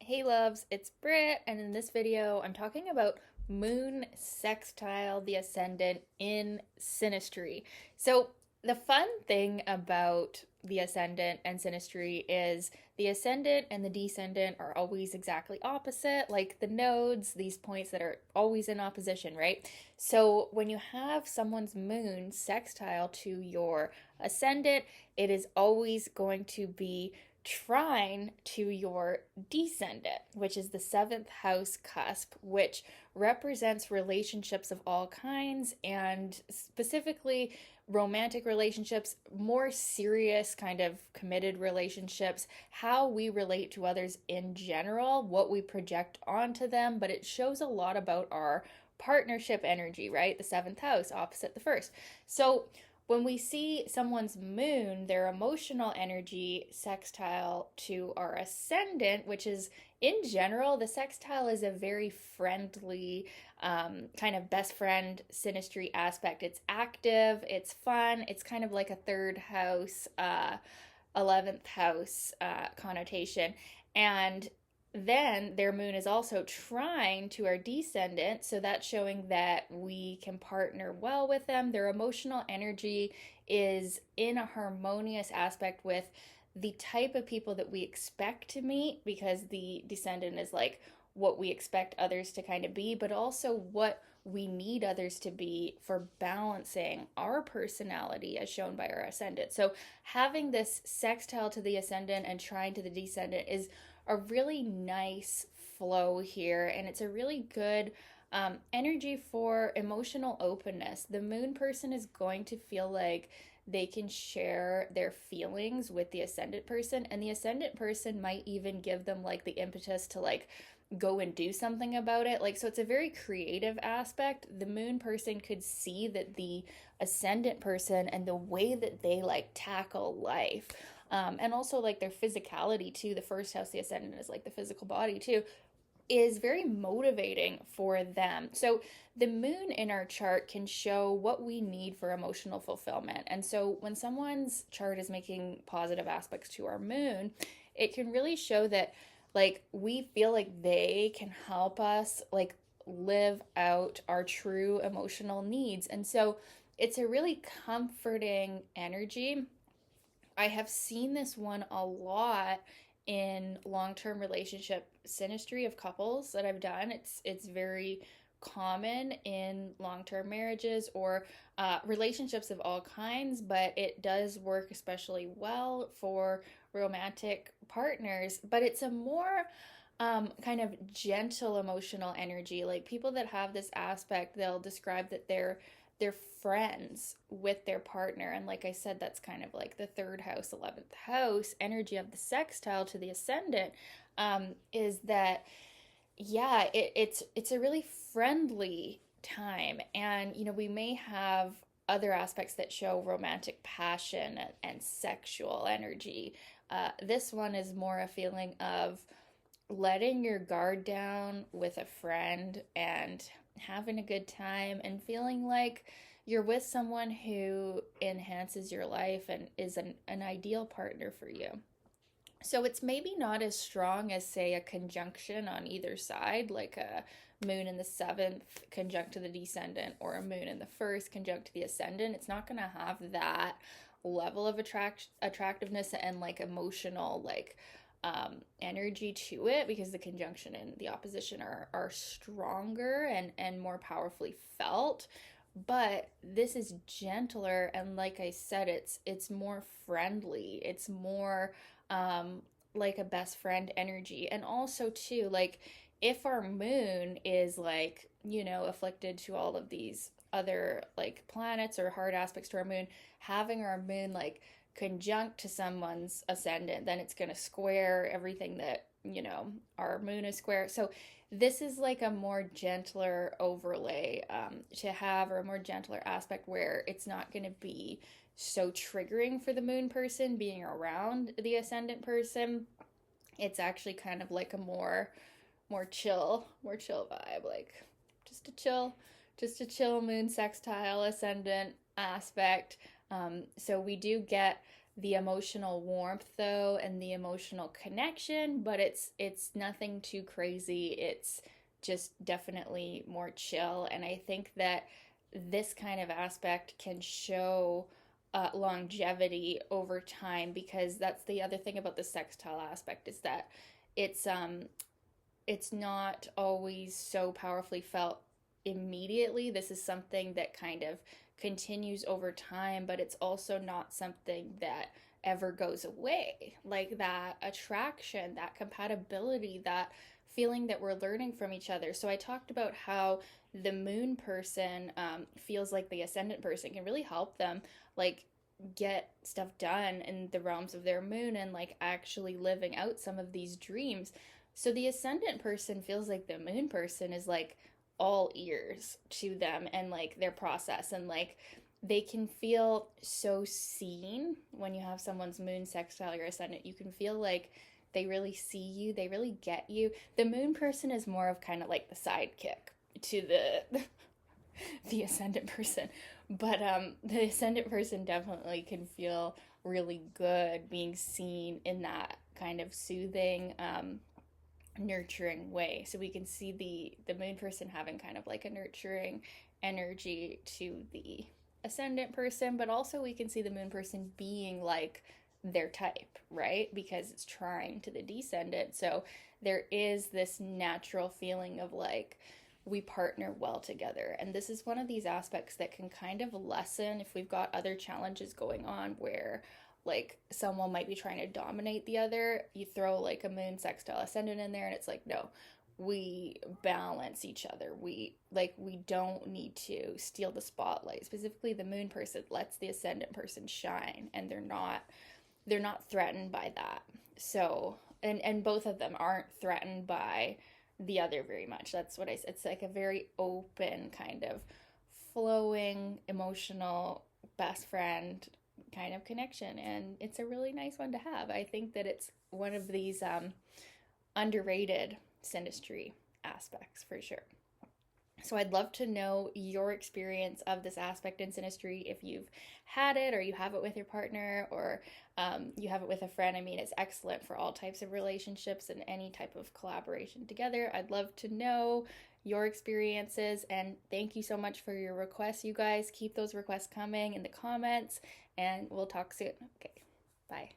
Hey loves, it's Britt, and in this video I'm talking about Moon Sextile, the Ascendant in Synastry. So the fun thing about the Ascendant and Synastry is the Ascendant and the Descendant are always exactly opposite, like the nodes, these points that are always in opposition, right? So when you have someone's moon sextile to your Ascendant, it is always going to be trine to your descendant, which is the seventh house cusp, which represents relationships of all kinds and specifically romantic relationships, more serious kind of committed relationships, how we relate to others in general, what we project onto them, but it shows a lot about our partnership energy, right? The seventh house opposite the first. So when we see someone's moon, their emotional energy sextile to our ascendant, which is in general, the sextile is a very friendly, kind of best friend synastry aspect. It's active, it's fun, it's kind of like a third house, 11th house connotation. And then their moon is also trine to our descendant, so that's showing that we can partner well with them. Their emotional energy is in a harmonious aspect with the type of people that we expect to meet, because the descendant is like what we expect others to kind of be, but also what we need others to be for balancing our personality as shown by our ascendant. So having this sextile to the ascendant and trine to the descendant is a really nice flow here, and it's a really good energy for emotional openness. The moon person is going to feel like they can share their feelings with the ascendant person, and the ascendant person might even give them like the impetus to like go and do something about it. Like, so it's a very creative aspect. The moon person could see that the ascendant person and the way that they like tackle life, and also like their physicality too. The first house, the ascendant, is like the physical body too, is very motivating for them. So the moon in our chart can show what we need for emotional fulfillment. And so when someone's chart is making positive aspects to our moon, it can really show that like we feel like they can help us like live out our true emotional needs. And so it's a really comforting energy. I have seen this one a lot in long-term relationship synastry of couples that I've done. It's very common in long-term marriages or relationships of all kinds, but it does work especially well for romantic partners. But it's a more kind of gentle emotional energy. Like people that have this aspect, they'll describe that they're friends with their partner. And like I said, that's kind of like the third house, 11th house energy of the sextile to the ascendant, is that, yeah, it's a really friendly time. And, you know, we may have other aspects that show romantic passion and sexual energy. This one is more a feeling of letting your guard down with a friend and having a good time and feeling like you're with someone who enhances your life and is an ideal partner for you. So it's maybe not as strong as, say, a conjunction on either side, like a moon in the seventh conjunct to the descendant or a moon in the first conjunct to the ascendant. It's not going to have that level of attractiveness and like emotional like energy to it, because the conjunction and the opposition are stronger and more powerfully felt. But this is gentler, and like I said, it's more friendly. It's more like a best friend energy. And also too, like if our moon is like, you know, afflicted to all of these other like planets or hard aspects to our moon, having our moon like conjunct to someone's ascendant, then it's going to square everything that, you know, our moon is square. So this is like a more gentler overlay to have, or a more gentler aspect where it's not going to be so triggering for the moon person being around the ascendant person. It's actually kind of like a more chill vibe, like just a chill, just a chill moon sextile ascendant aspect. So we do get the emotional warmth though and the emotional connection, but it's nothing too crazy. It's just definitely more chill. And I think that this kind of aspect can show longevity over time, because that's the other thing about the sextile aspect, is that it's um it's not always so powerfully felt immediately. This is something that kind of continues over time, but it's also not something that ever goes away. Like that attraction, that compatibility, that feeling that we're learning from each other. So I talked about how the moon person feels like the ascendant person can really help them, like, get stuff done in the realms of their moon and like actually living out some of these dreams. So the ascendant person feels like the moon person is like all ears to them and like their process, and like they can feel so seen when you have someone's moon sextile your ascendant. You can feel like they really see you, they really get you. The moon person is more of kind of like the sidekick to the ascendant person. But the ascendant person definitely can feel really good being seen in that kind of soothing, nurturing way. So we can see the moon person having kind of like a nurturing energy to the ascendant person, but also we can see the moon person being like their type, right? Because it's trying to the descendant. So there is this natural feeling of like we partner well together. And this is one of these aspects that can kind of lessen if we've got other challenges going on where like someone might be trying to dominate the other. You throw like a moon sextile ascendant in there and it's like, no, we balance each other. We don't need to steal the spotlight. Specifically the moon person lets the ascendant person shine, and they're not threatened by that. So and both of them aren't threatened by the other very much. That's what I said. It's like a very open kind of flowing emotional best friend kind of connection, and it's a really nice one to have. I think that it's one of these underrated synastry aspects for sure. So I'd love to know your experience of this aspect in synastry, if you've had it or you have it with your partner, or you have it with a friend. I mean, it's excellent for all types of relationships and any type of collaboration together. I'd love to know your experiences, and thank you so much for your requests, you guys. Keep those requests coming in the comments, and we'll talk soon. Okay, bye.